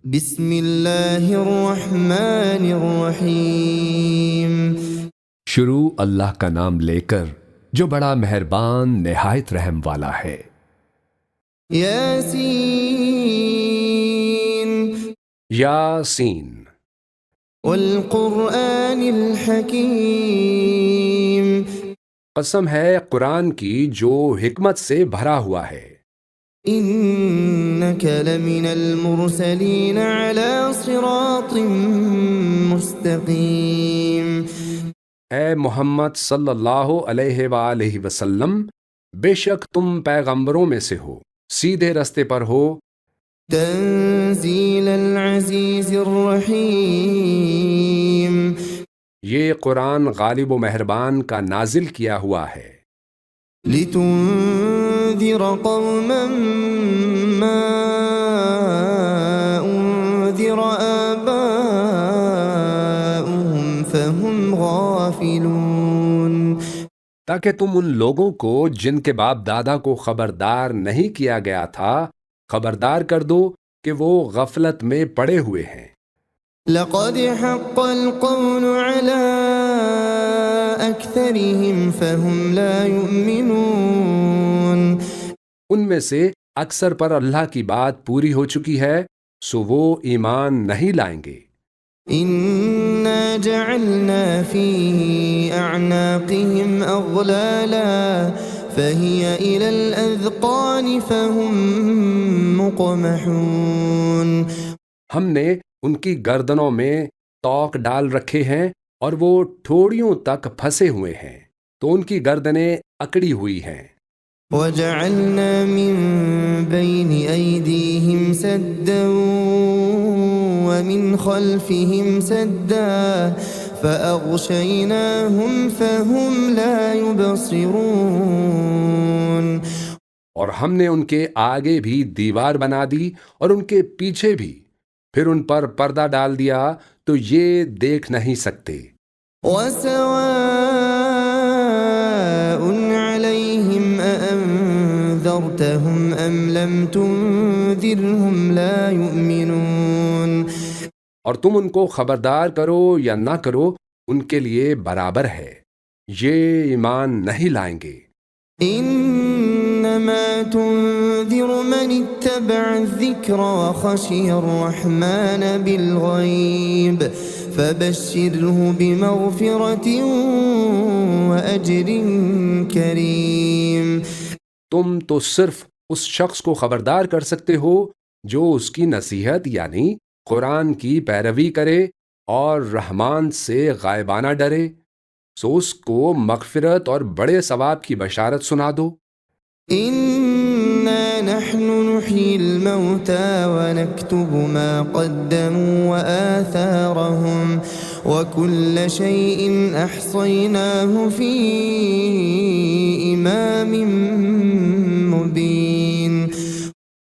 بسم اللہ الرحمن الرحیم۔ شروع اللہ کا نام لے کر جو بڑا مہربان نہایت رحم والا ہے۔ یاسین یاسین والقرآن الحکیم۔ قسم ہے قرآن کی جو حکمت سے بھرا ہوا ہے۔ انک لمن المرسلین علی صراط مستقیم۔ اے محمد صلی اللہ علیہ وآلہ وسلم، بے شک تم پیغمبروں میں سے ہو، سیدھے رستے پر ہو۔ تنزیل العزیز الرحیم۔ یہ قرآن غالب و مہربان کا نازل کیا ہوا ہے، لتنذر قوما ما انذر آباؤهم فهم غافلون۔ تاکہ تم ان لوگوں کو جن کے باپ دادا کو خبردار نہیں کیا گیا تھا خبردار کر دو کہ وہ غفلت میں پڑے ہوئے ہیں۔ لقد حق القول على اکثرهم فهم لا يؤمنون۔ ان میں سے اکثر پر اللہ کی بات پوری ہو چکی ہے، سو وہ ایمان نہیں لائیں گے۔ انا جعلنا في اعناقهم اغلالا فهي الى الاذقان فهم مقمحون۔ ہم نے ان کی گردنوں میں توق ڈال رکھے ہیں اور وہ ٹھوڑیوں تک پھنسے ہوئے ہیں، تو ان کی گردنیں اکڑی ہوئی ہیں۔ وجعلنا من بين ايديهم سدا ومن خلفهم سدا فاغشيناهم فهم لا يبصرون۔ اور ہم نے ان کے آگے بھی دیوار بنا دی اور ان کے پیچھے بھی، پھر ان پر پردہ ڈال دیا تو یہ دیکھ نہیں سکتے۔ وسواء عليهم أأنذرتهم أم لم تنذرهم لا يؤمنون۔ اور تم ان کو خبردار کرو یا نہ کرو، ان کے لیے برابر ہے، یہ ایمان نہیں لائیں گے۔ انما تنذر من اتبع الذکر وخشی الرحمن بالغیب فبشره بمغفرة واجر کریم۔ تم تو صرف اس شخص کو خبردار کر سکتے ہو جو اس کی نصیحت یعنی قرآن کی پیروی کرے اور رحمان سے غائبانہ ڈرے، سو اس کو مغفرت اور بڑے ثواب کی بشارت سنا دو۔ انا نحن نحيي الموتى ونكتب ما قدموا وآثارهم وكل شيء احصيناه في امام مبين۔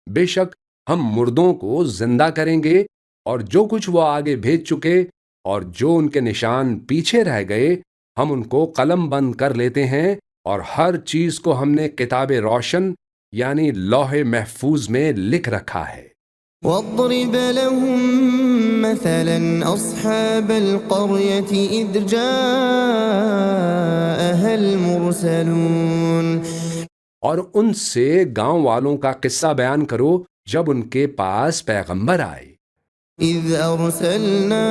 بے شک ہم مردوں کو زندہ کریں گے اور جو کچھ وہ آگے بھیج چکے اور جو ان کے نشان پیچھے رہ گئے ہم ان کو قلم بند کر لیتے ہیں، اور ہر چیز کو ہم نے کتاب روشن یعنی لوح محفوظ میں لکھ رکھا ہے۔ واضرب لهم مثلا اصحاب القرية اذ جاءها المرسلون۔ اور ان سے گاؤں والوں کا قصہ بیان کرو جب ان کے پاس پیغمبر آئے۔ اذ ارسلنا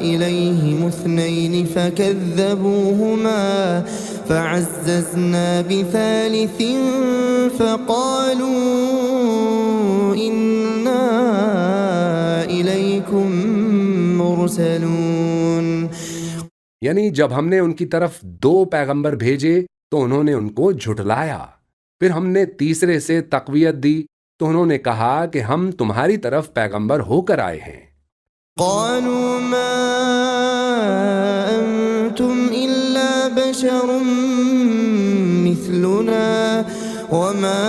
الیہم اثنین فکذبوہما فعززنا بثالث فقالوا انا الیکم مرسلون۔ یعنی جب ہم نے ان کی طرف 2 پیغمبر بھیجے تو انہوں نے ان کو جھٹلایا، پھر ہم نے تیسرے سے تقویت دی تو انہوں نے کہا کہ ہم تمہاری طرف پیغمبر ہو کر آئے ہیں۔ قالوا ما انتم الا بشر مثلنا وما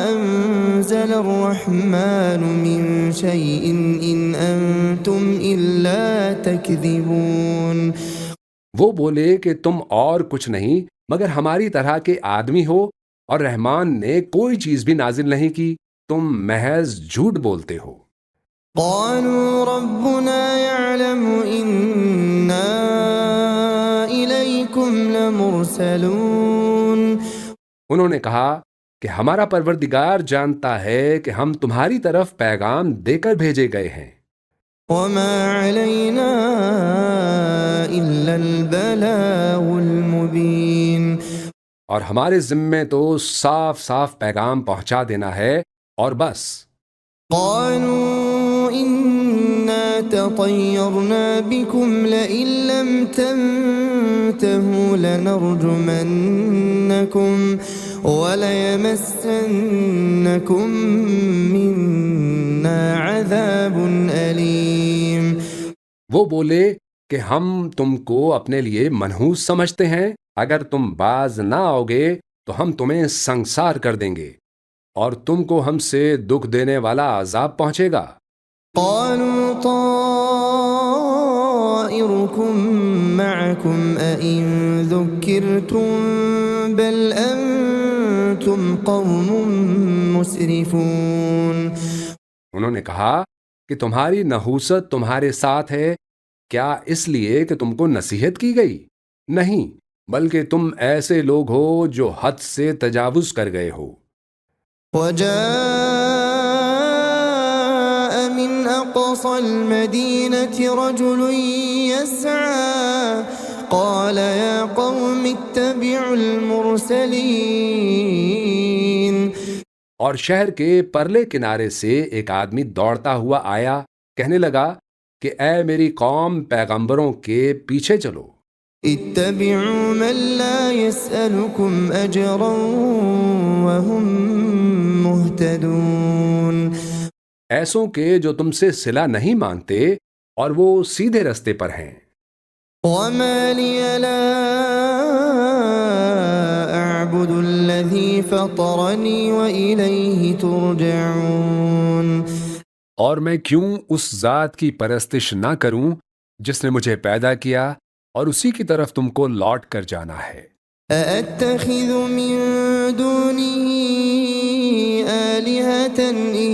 انزل الرحمن من شيء ان انتم الا تكذبون۔ وہ بولے کہ تم اور کچھ نہیں مگر ہماری طرح کے آدمی ہو، اور رحمان نے کوئی چیز بھی نازل نہیں کی، تم محض جھوٹ بولتے ہو۔ قالوا ربنا يعلم إنا إليكم لمرسلون انہوں نے کہا کہ ہمارا پروردگار جانتا ہے کہ ہم تمہاری طرف پیغام دے کر بھیجے گئے ہیں، وما علينا إلا البلاغ المبين اور ہمارے ذمے تو صاف صاف پیغام پہنچا دینا ہے اور بس۔ قالوا إنا تطيرنا بكم لئن لم تنتهوا لنرجمنكم وليمسنكم منا عذاب أليم وہ بولے کہ ہم تم کو اپنے لیے منحوس سمجھتے ہیں، اگر تم باز نہ آؤ گے تو ہم تمہیں سنسار کر دیں گے اور تم کو ہم سے دکھ دینے والا عذاب پہنچے گا۔ قالوا طائركم معكم أئن ذكرتم بل أنتم قوم مسرفون انہوں نے کہا کہ تمہاری نحوست تمہارے ساتھ ہے، کیا اس لیے کہ تم کو نصیحت کی گئی؟ نہیں، بلکہ تم ایسے لوگ ہو جو حد سے تجاوز کر گئے ہو۔ وجاء من أقصى المدينة رجل يسعى قال يا قوم اتبعوا المرسلين اور شہر کے پرلے کنارے سے ایک آدمی دوڑتا ہوا آیا، کہنے لگا کہ اے میری قوم، پیغمبروں کے پیچھے چلو۔ اتبعوا من لا يسألكم أجرا وهم مهتدون ایسوں کے جو تم سے صلہ نہیں مانگتے اور وہ سیدھے رستے پر ہیں۔ وما لي لا أعبد الذي فطرني وإليه ترجعون اور میں کیوں اس ذات کی پرستش نہ کروں جس نے مجھے پیدا کیا اور اسی کی طرف تم کو لوٹ کر جانا ہے۔ أأتخذ من دونه آلهة إن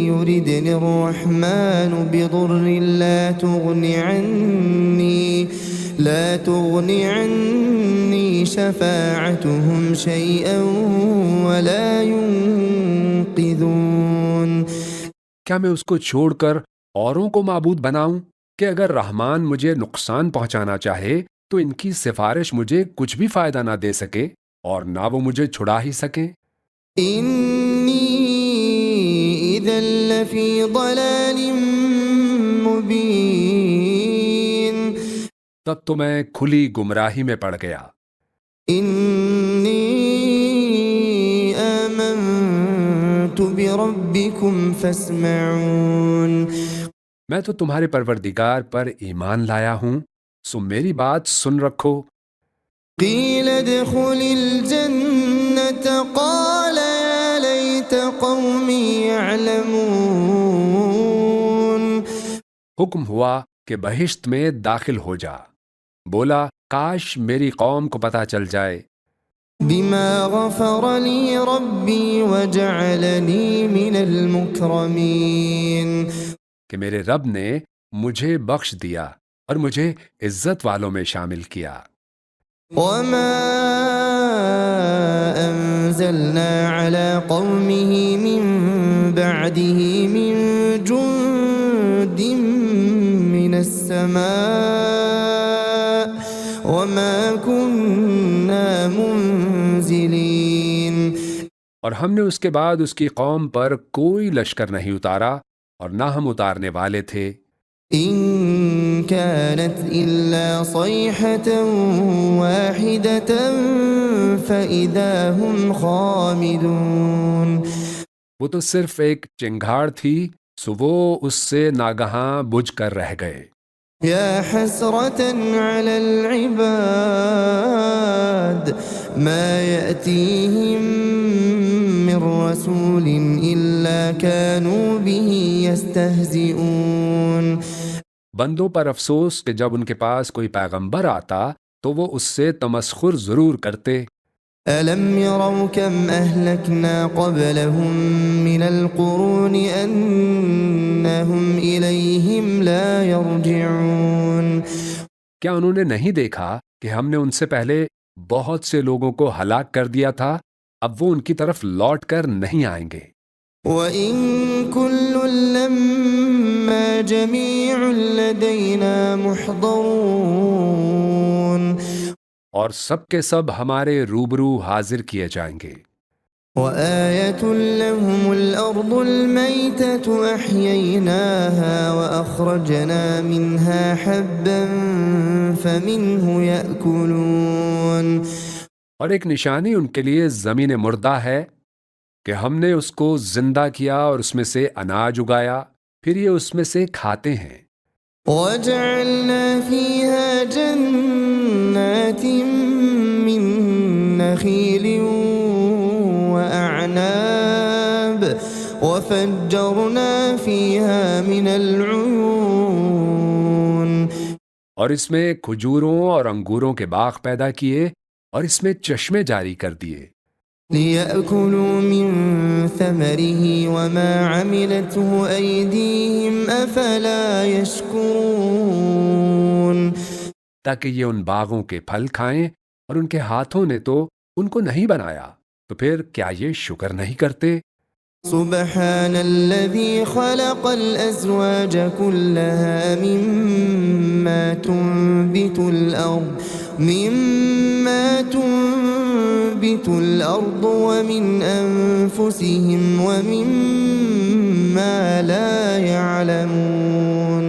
يردني الرحمن بضر لا تغني عني شفاعتهم شيئا ولا ينقذون کیا میں اس کو چھوڑ کر اوروں کو معبود بناؤں کہ اگر رحمان مجھے نقصان پہنچانا چاہے تو ان کی سفارش مجھے کچھ بھی فائدہ نہ دے سکے اور نہ وہ مجھے چھڑا ہی سکیں؟ إني إذا لفي ضلال مبين تب تو میں کھلی گمراہی میں پڑ گیا۔ إني آمنت بربكم فاسمعون میں تو تمہارے پروردگار پر ایمان لایا ہوں، سو میری بات سن رکھو۔ قيل ادخل الجنة قال يا ليت قومي يعلمون حکم ہوا کہ بہشت میں داخل ہو جا، بولا کاش میری قوم کو پتہ چل جائے بما غفر لي ربي وجعلني من المكرمين کہ میرے رب نے مجھے بخش دیا اور مجھے عزت والوں میں شامل کیا۔ وما أنزلنا على قومه من بعده من جند من السماء وما كنا منزلين اور ہم نے اس کے بعد اس کی قوم پر کوئی لشکر نہیں اتارا اور نہ ہم اتارنے والے تھے۔ إن كانت إلا صيحة واحدة فإذا هم خامدون وہ تو صرف ایک چنگھاڑ تھی، سو وہ اس سے ناگہاں بجھ کر رہ گئے۔ يا حسرة على العباد ما يأتيهم من رسول إلا كانوا به يستهزئون بندوں پر افسوس کہ جب ان کے پاس کوئی پیغمبر آتا تو وہ اس سے تمسخر ضرور کرتے۔ ألم يروا كم أهلكنا قبلهم من القرون أنهم إليهم لا يرجعون کیا انہوں نے نہیں دیکھا کہ ہم نے ان سے پہلے بہت سے لوگوں کو ہلاک کر دیا تھا، اب وہ ان کی طرف لوٹ کر نہیں آئیں گے۔ وَإِن كُلٌّ لَّمَّا جَمِيعٌ لَّدَيْنَا مُحْضَرُونَ اور سب کے سب ہمارے روبرو حاضر کیے جائیں گے۔ وَآيَةٌ لَّهُمُ الْأَرْضُ الْمَيْتَةُ أَحْيَيْنَاهَا وَأَخْرَجْنَا مِنْهَا حَبًّا فَمِنْهُ يَأْكُلُونَ اور ایک نشانی ان کے لیے زمین مردہ ہے کہ ہم نے اس کو زندہ کیا اور اس میں سے اناج اگایا، پھر یہ اس میں سے کھاتے ہیں۔ وَجَعَلْنَا فِيهَا جَنَّاتٍ مِّن نَّخِيلٍ وَأَعْنَابٍ وَفَجَّرْنَا فِيهَا مِنَ الْعُيُونِ اور اس میں کھجوروں اور انگوروں کے باغ پیدا کیے اور اس میں چشمے جاری کر دیے، لِيَأْكُلُوا مِن ثَمَرِهِ وَمَا عَمِلَتْهُ أَيْدِيهِمْ أَفَلَا يَشْكُرُونَ تاکہ یہ ان باغوں کے پھل کھائیں، اور ان کے ہاتھوں نے تو ان کو نہیں بنایا، تو پھر کیا یہ شکر نہیں کرتے؟ سبحان الذي خلق الأزواج كلها مما تنبت الأرض ومن أنفسهم ومما لا يعلمون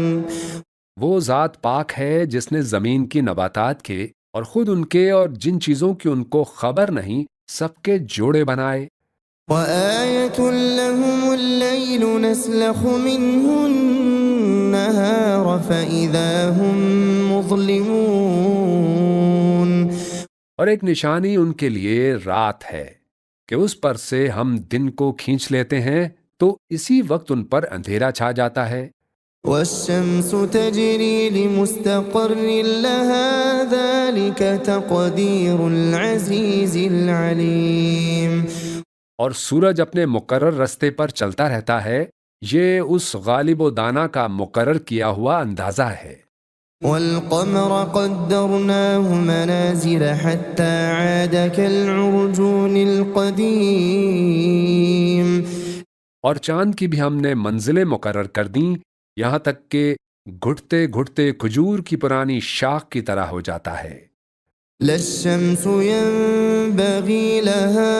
وہ ذات پاک ہے جس نے زمین کی نباتات کے اور خود ان کے اور جن چیزوں کی ان کو خبر نہیں سب کے جوڑے بنائے۔ وآية لهم الليل نسلخ منه النهار فإذا هم مظلمون اور ایک نشانی ان کے لیے رات ہے کہ اس پر سے ہم دن کو کھینچ لیتے ہیں تو اسی وقت ان پر اندھیرا چھا جاتا ہے۔ والشمس تجري لمستقر لها ذلك تقدير العزيز العليم اور سورج اپنے مقرر رستے پر چلتا رہتا ہے، یہ اس غالب و دانا کا مقرر کیا ہوا اندازہ ہے۔ والقمر قدرناه منازل حتى عاد كالعرجون القديم اور چاند کی بھی ہم نے منزلیں مقرر کر دیں، یہاں تک کہ گھٹتے گھٹتے کھجور کی پرانی شاخ کی طرح ہو جاتا ہے۔ لا الشمس ينبغي لها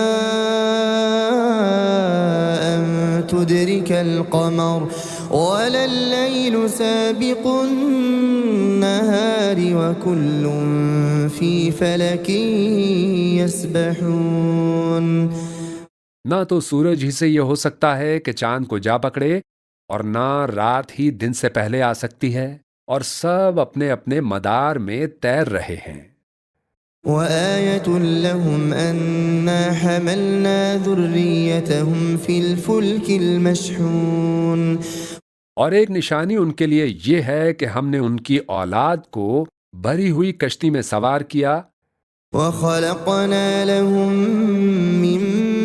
أن تدرك القمر ولا الليل سابق النهار وكل في فلك يسبحون نہ تو سورج ہی سے یہ ہو سکتا ہے کہ چاند کو جا پکڑے، اور نہ رات ہی دن سے پہلے آ سکتی ہے، اور سب اپنے اپنے مدار میں تیر رہے ہیں۔ وآية لهم أنا حملنا ذريتهم في الفلك المشحون اور ایک نشانی ان کے لیے یہ ہے کہ ہم نے ان کی اولاد کو بھری ہوئی کشتی میں سوار کیا، وخلقنا لهم من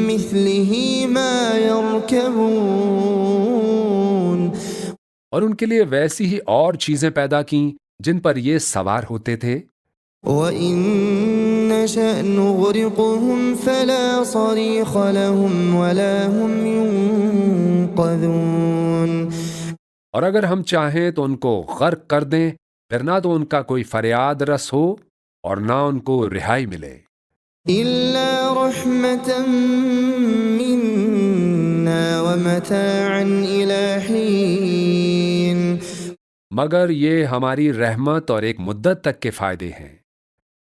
مثله ما يركبون اور ان کے لیے ویسی ہی اور چیزیں پیدا کیں جن پر یہ سوار ہوتے تھے۔ وَإِن نَّشَأْ نُغْرِقْهُمْ فَلَا صَرِيخَ لَهُمْ وَلَا هُمْ يُنقَذُونَ اور اگر ہم چاہیں تو ان کو غرق کر دیں، پھر نہ تو ان کا کوئی فریاد رس ہو اور نہ ان کو رہائی ملے۔ إِلَّا رَحْمَةً مِّنَّا وَمَتَاعًا إِلَىٰ حِينٍ مگر یہ ہماری رحمت اور ایک مدت تک کے فائدے ہیں۔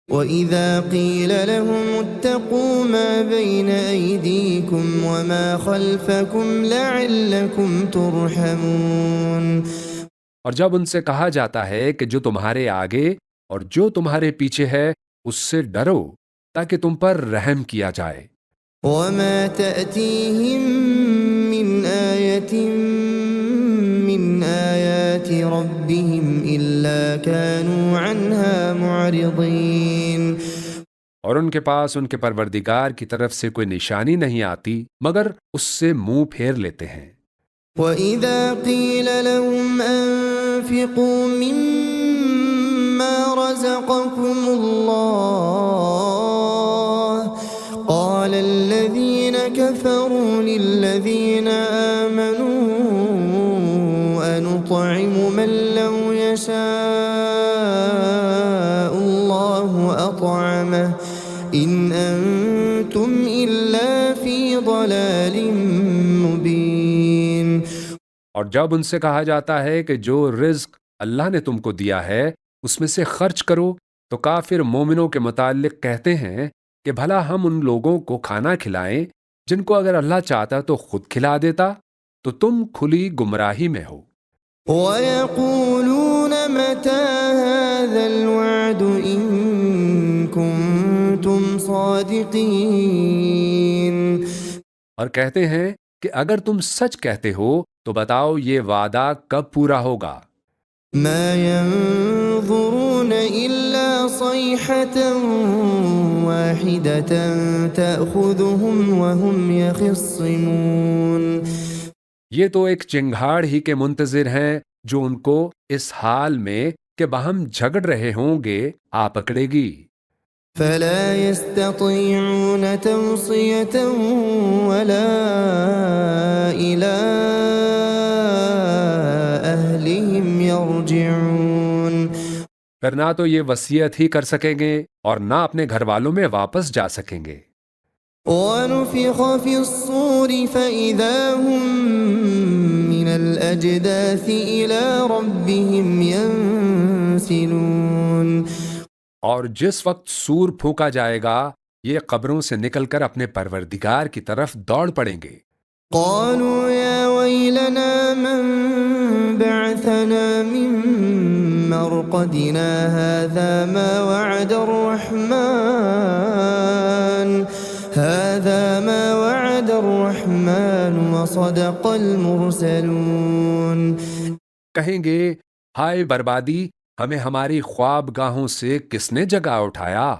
وَإِذَا قِيلَ لَهُمُ اتَّقُوا مَا بَيْنَ أَيْدِيكُمْ وَمَا خَلْفَكُمْ لَعَلَّكُمْ تُرْحَمُونَ اور جب ان سے کہا جاتا ہے کہ جو تمہارے آگے اور جو تمہارے پیچھے ہے اس سے ڈرو تاکہ تم پر رحم کیا جائے۔ وَمَا تَأْتِيهِم مِّنْ آيَةٍ مِّنْ آيَاتِ رَبِّهِمْ إِلَّا كَانُوا عَنْهَا مُعْرِضِينَ اور ان کے پاس ان کے پروردگار کی طرف سے کوئی نشانی نہیں آتی مگر اس سے منہ پھیر لیتے ہیں۔ وَإِذَا قِيلَ لَهُمْ أَنفِقُوا مِمَّا رَزَقَكُمُ اللَّهُ قَالَ الَّذِينَ كَفَرُوا لِلَّذِينَ آمَنُوا أَنُطْعِمُ مَن لَّوْ يَشَاءُ اللَّهُ أَطْعَمَهُ إِنْ أَنتُمْ إِلَّا فِي ضَلَالٍ مُّبِينٍ۔ اور جب ان سے کہا جاتا ہے کہ جو رزق اللہ نے تم کو دیا ہے اس میں سے خرچ کرو، تو کافر مومنوں کے متعلق کہتے ہیں کہ بھلا ہم ان لوگوں کو کھانا کھلائیں جن کو اگر اللہ چاہتا تو خود کھلا دیتا، تو تم کھلی گمراہی میں ہو۔ وَيَقُولُونَ مَتَىٰ هَٰذَا الْوَعْدُ إِن كُنتُمْ صَادِقِينَ۔ اور کہتے ہیں کہ اگر تم سچ کہتے ہو تو بتاؤ یہ وعدہ کب پورا ہوگا؟ مَا يَنظُرُونَ إِلَّا صَيْحَةً وَاحِدَةً تَأْخُذُهُمْ وَهُمْ يَخِصِّمُونَ۔ یہ تو ایک چنگھاڑ ہی کے منتظر ہیں جو ان کو اس حال میں کہ باہم جھگڑ رہے ہوں گے آ پکڑے گی۔ فَلَا يَسْتَطِيعُونَ تَوْصِيَةً وَلَا إِلَىٰ أَهْلِهِمْ يَرْجِعُونَ۔ پھر نہ تو یہ وصیت ہی کر سکیں گے اور نہ اپنے گھر والوں میں واپس جا سکیں گے۔ وَنُفِخَ فِي الصُّورِ فَإِذَا هُم مِّنَ الْأَجْدَاثِ إِلَىٰ رَبِّهِمْ يَنسِلُونَ۔ اور جس وقت سور پھونکا جائے گا یہ قبروں سے نکل کر اپنے پروردگار کی طرف دوڑ پڑیں گے۔ قَالُوا يَا وَيْلَنَا مَن بَعَثَنَا مِن مَّرْقَدِنَا هَٰذَا مَا وَعَدَ الرَّحْمَٰنُ وَصَدَقَ الْمُرْسَلُونَ۔ کہیں گے ہائے بربادی، ہمیں ہماری خواب گاہوں سے کس نے جگا اٹھایا؟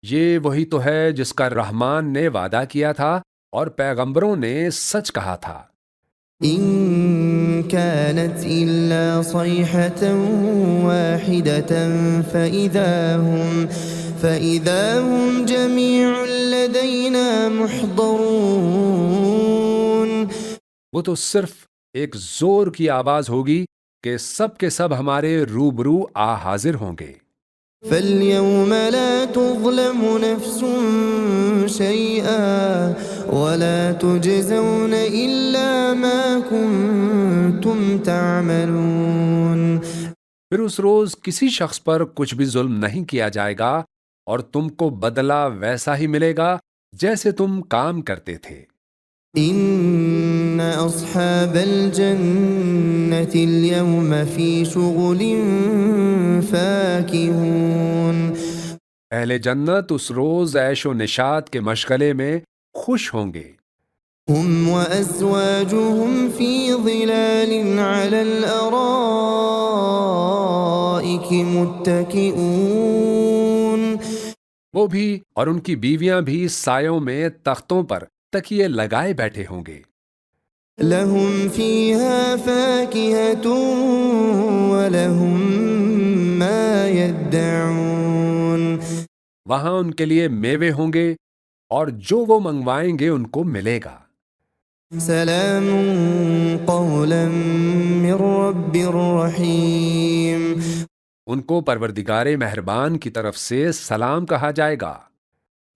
یہ وہی تو ہے جس کا رحمان نے وعدہ کیا تھا اور پیغمبروں نے سچ کہا تھا۔ إِن كَانَتْ إِلَّا صَيْحَةً وَاحِدَةً فَإِذَا هُمْ جَمِيعٌ لَدَيْنَا مُحْضَرُونَ۔ وہ تو صرف ایک زور کی آواز ہوگی کہ سب کے سب ہمارے روبرو آ حاضر ہوں گے۔ فَالْيَوْمَ لَا تُظْلَمُ نَفْسٌ شَيْئًا وَلَا تُجْزَوْنَ إِلَّا مَا كُنتُمْ تَعْمَلُونَ۔ پھر اس روز کسی شخص پر کچھ بھی ظلم نہیں کیا جائے گا اور تم کو بدلہ ویسا ہی ملے گا جیسے تم کام کرتے تھے۔ إِنَّ أَصْحَابَ الْجَنَّةِ الْيَوْمَ فِي شُغُلٍ فَاكِهُونَ۔ اہل جنت اس روز عیش و نشاط کے مشغلے میں خوش ہوں گے۔ هُمْ وَأَزْوَاجُهُمْ فِي ظِلَالٍ عَلَى الْأَرَائِكِ مُتَّكِئُونَ۔ وہ بھی اور ان کی بیویاں بھی سایوں میں تختوں پر تکیے لگائے بیٹھے ہوں گے۔ لَهُمْ فِيهَا فَاكِهَةٌ وَلَهُم مَّا يَدَّعُونَ۔ وہاں ان کے لیے میوے ہوں گے اور جو وہ منگوائیں گے ان کو ملے گا۔ سلام قولا من رب رحیم۔ ان کو پروردگار مہربان کی طرف سے سلام کہا جائے گا۔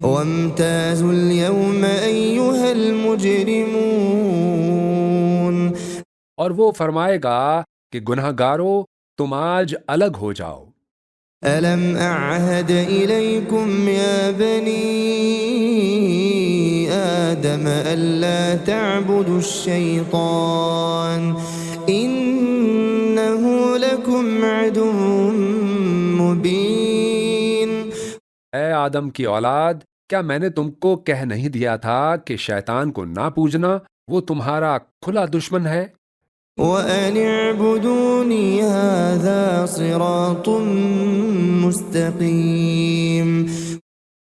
وامتازوا اليوم أيها المجرمون۔ اور وہ فرمائے گا کہ گناہ گارو تم آج الگ ہو جاؤ۔ ألم أعهد إليكم يا بني آدم ألا تعبدوا الشيطان إنه لكم عدو مبين۔ اے آدم کی اولاد، کیا میں نے تم کو کہہ نہیں دیا تھا کہ شیطان کو نہ پوجنا، وہ تمہارا کھلا دشمن ہے؟ وَأَنِ اعْبُدُونِي هَذَا صِرَاطٌ مُسْتَقِيمٌ۔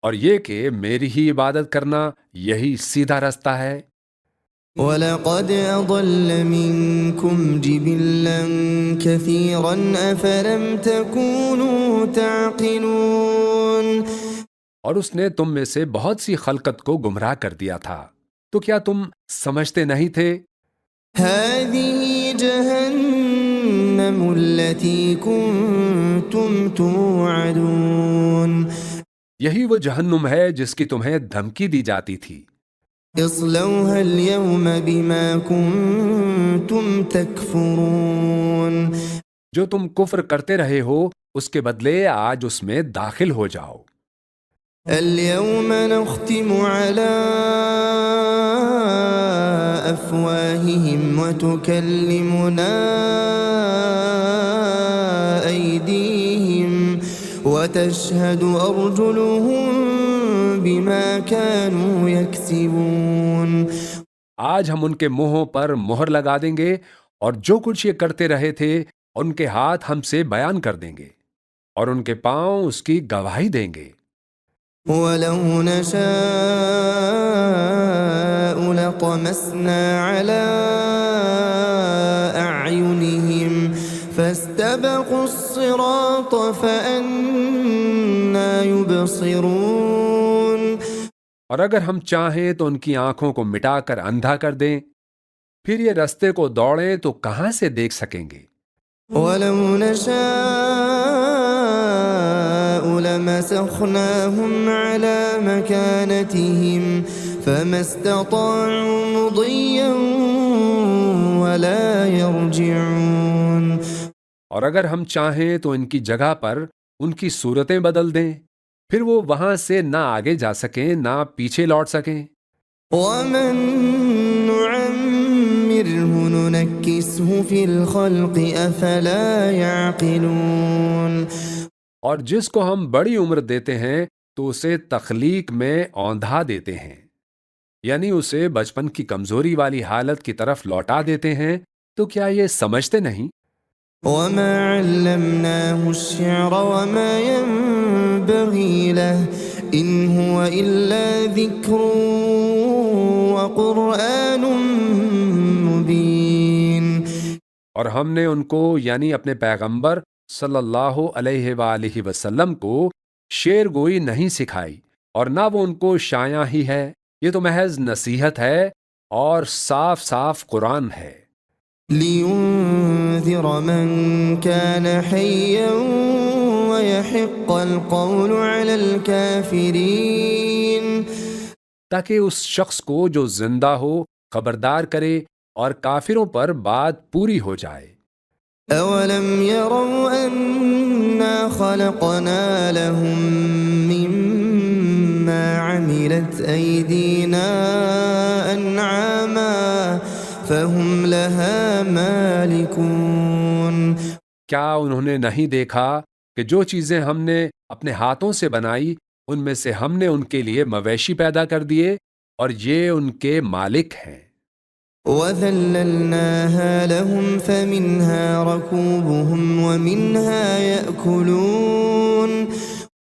اور یہ کہ میری ہی عبادت کرنا یہی سیدھا رستہ ہے۔ وَلَقَدْ أَضَلَّ مِنكُمْ جِبِلًّا كَثِيرًا أَفَلَمْ تَكُونُوا تَعْقِلُونَ۔ اور اس نے تم میں سے بہت سی خلقت کو گمراہ کر دیا تھا، تو کیا تم سمجھتے نہیں تھے؟ هَذِهِ جَهَنَّمُ الَّتِي كُنتُمْ تُوعَدُونَ۔ یہی وہ جہنم ہے جس کی تمہیں دھمکی دی جاتی تھی۔ اصلوها اليوم بما كنتم تكفرون۔ جو تم کفر کرتے رہے ہو اس کے بدلے آج اس میں داخل ہو جاؤ۔ اليوم نختم على أفواههم وتكلمنا أيديهم وتشهد أرجلهم بما كانوا يكسبون۔ آج ہم ان کے منہوں پر مہر لگا دیں گے اور جو کچھ یہ کرتے رہے تھے ان کے ہاتھ ہم سے بیان کر دیں گے اور ان کے پاؤں اس کی گواہی دیں گے۔ وَلَوْ نَشَاءُ لَطَمَسْنَا عَلَىٰ أَعْيُنِهِمْ فَاسْتَبَقُوا الصِّرَاطَ فَأَنَّىٰ يُبْصِرُونَ۔ اور اگر ہم چاہیں تو ان کی آنکھوں کو مٹا کر اندھا کر دیں، پھر یہ رستے کو دوڑیں تو کہاں سے دیکھ سکیں گے؟ وَلَوْ نَشَاءُ لَمَسَخْنَاهُمْ عَلَىٰ مَكَانَتِهِمْ فَمَا اسْتَطَاعُوا مُضِيًّا وَلَا يَرْجِعُونَ۔ اور اگر ہم چاہیں تو ان کی جگہ پر ان کی صورتیں بدل دیں، پھر وہ وہاں سے نہ آگے جا سکیں نہ پیچھے لوٹ سکیں۔ وَمَن نُّعَمِّرْهُ نُنَكِّسْهُ فِي الْخَلْقِ أَفَلَا يَعْقِلُونَ۔ اور جس کو ہم بڑی عمر دیتے ہیں تو اسے تخلیق میں اوندھا دیتے ہیں، یعنی اسے بچپن کی کمزوری والی حالت کی طرف لوٹا دیتے ہیں، تو کیا یہ سمجھتے نہیں؟ وَمَا عَلَّمْنَاهُ الشِّعْرَ وَمَا يَنبَغِي لَهُ إِنْ هُوَ إِلَّا ذِكْرٌ وَقُرْآنٌ مُبِينٌ۔ اور ہم نے ان کو یعنی اپنے پیغمبر صلی اللہ علیہ وآلہ وسلم کو شعر گوئی نہیں سکھائی، اور نہ وہ ان کو شایع ہی ہے، یہ تو محض نصیحت ہے اور صاف صاف قرآن ہے۔ لِيُنذِرَ مَن كَانَ حَيًّا وَيَحِقَّ الْقَوْلُ عَلَى الْكَافِرِينَ۔ تاکہ اس شخص کو جو زندہ ہو خبردار کرے اور کافروں پر بات پوری ہو جائے۔ أَوَلَمْ يَرَوْا أَنَّا خَلَقْنَا لَهُم مِّمَّا عَمِلَتْ أَيْدِينَا أَنْعَامًا فَهُمْ لَهَا مَالِكُونَ۔ کیا انہوں نے نہیں دیکھا کہ جو چیزیں ہم نے اپنے ہاتھوں سے بنائی ان میں سے ہم نے ان کے لیے مویشی پیدا کر دیے اور یہ ان کے مالک ہیں۔ وَذَلَّلْنَاهَا لَهُمْ فَمِنْهَا رَكُوبُهُمْ وَمِنْهَا يَأْكُلُونَ۔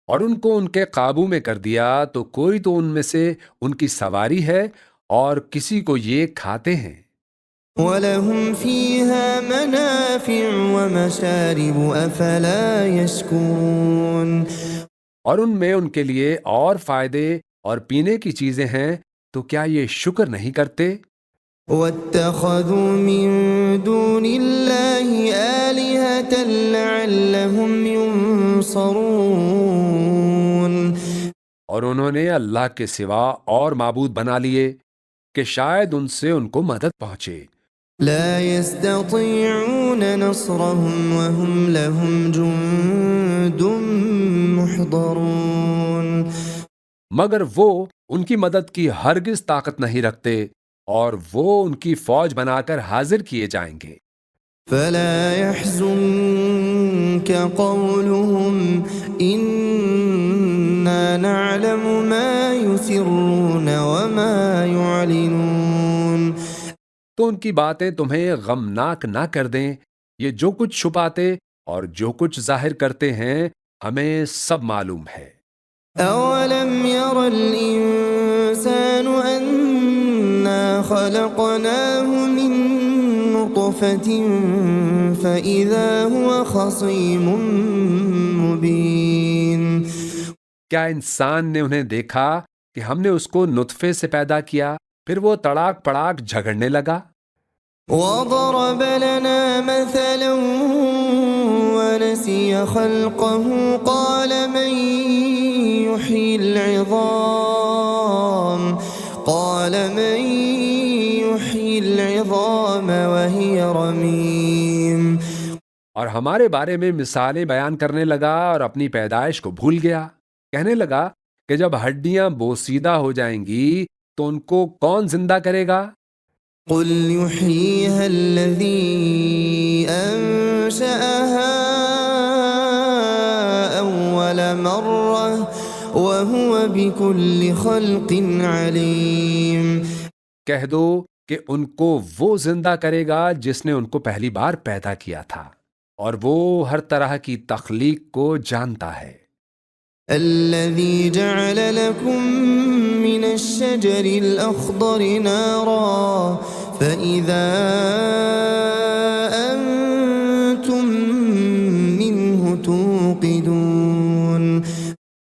اور ان کو ان کے قابو میں کر دیا تو کوئی تو ان میں سے ان کی سواری ہے اور کسی کو یہ کھاتے ہیں۔ وَلَهُمْ فِيهَا مَنَافِعُ وَمَشَارِبُ أَفَلَا يَشْكُرُونَ۔ اور ان میں ان کے لیے اور فائدے اور پینے کی چیزیں ہیں، تو کیا یہ شکر نہیں کرتے؟ وَاتَّخَذُوا مِن دُونِ اللَّهِ آلِهَةً لَّعَلَّهُمْ يُنصَرُونَ۔ اور انہوں نے اللہ کے سوا اور معبود بنا لیے کہ شاید ان سے ان کو مدد پہنچے۔ لَا يَسْتَطِيعُونَ نَصْرَهُمْ وَهُمْ لَهُمْ جُندٌ مُّحْضَرُونَ۔ مگر وہ ان کی مدد کی ہرگز طاقت نہیں رکھتے اور وہ ان کی فوج بنا کر حاضر کیے جائیں گے۔ فَلَا يَحْزُنكَ قَوْلُهُمْ إِنَّا نَعْلَمُ مَا يُسِرُّونَ وَمَا يُعْلِنُونَ۔ تو ان کی باتیں تمہیں غمناک نہ کر دیں، یہ جو کچھ چھپاتے اور جو کچھ ظاہر کرتے ہیں ہمیں سب معلوم ہے۔ أولم ير الإنسان أنا خلقناه من نطفة فإذا هو خصيم مبين. کیا انسان نے انہیں دیکھا کہ ہم نے اس کو نطفے سے پیدا کیا پھر وہ تڑاک پڑاک جھگڑنے لگا؟ وضرب لنا مثلا ونسي خلقه قال من يحيي العظام وهي رميم. اور ہمارے بارے میں مثالیں بیان کرنے لگا اور اپنی پیدائش کو بھول گیا. کہنے لگا کہ جب ہڈیاں بوسیدہ ہو جائیں گی تو ان کو کون زندہ کرے گا؟ قل يحييها الذي أنشأها أول مرة وهو بكل خلق عليم. کہہ دو کہ ان کو وہ زندہ کرے گا جس نے ان کو پہلی بار پیدا کیا تھا اور وہ ہر طرح کی تخلیق کو جانتا ہے. الذي جعل لكم من الشجر الأخضر نارا فإذا أنتم منه توقدون.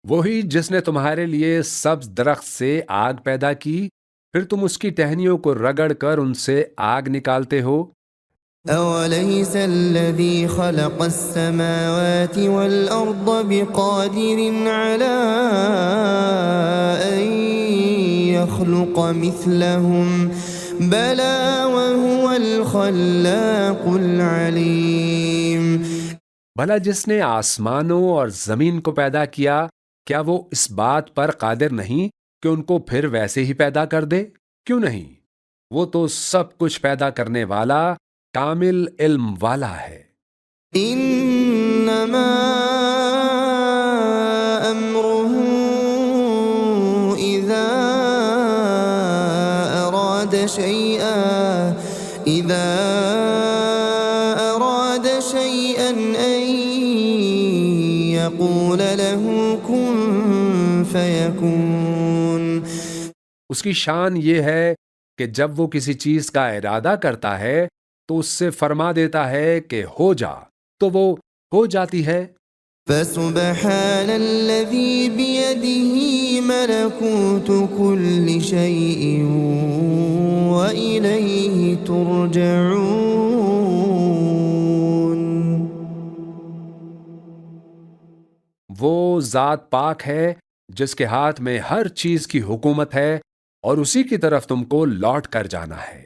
وہی جس نے تمہارے لیے سبز درخت سے آگ پیدا کی پھر تم اس کی ٹہنیوں کو رگڑ کر ان سے آگ نکالتے ہو. أوليس الذي خلق السماوات والأرض بقادر على أن يخلق مثلهم بلى وهو الخلاق العليم. بھلا جس نے آسمانوں اور زمین کو پیدا کیا کیا وہ اس بات پر قادر نہیں کہ ان کو پھر ویسے ہی پیدا کر دے؟ کیوں نہیں؟ وہ تو سب کچھ پیدا کرنے والا کامل علم والا ہے. انما امره اذا اراد شيئا ان يقول له كن فيكون. اس کی شان یہ ہے کہ جب وہ کسی چیز کا ارادہ کرتا ہے تو اس سے فرما دیتا ہے کہ ہو جا تو وہ ہو جاتی ہے. فسبحان الذي بيده ملكوت كل شيء وإليه ترجعون. وہ ذات پاک ہے جس کے ہاتھ میں ہر چیز کی حکومت ہے اور اسی کی طرف تم کو لوٹ کر جانا ہے.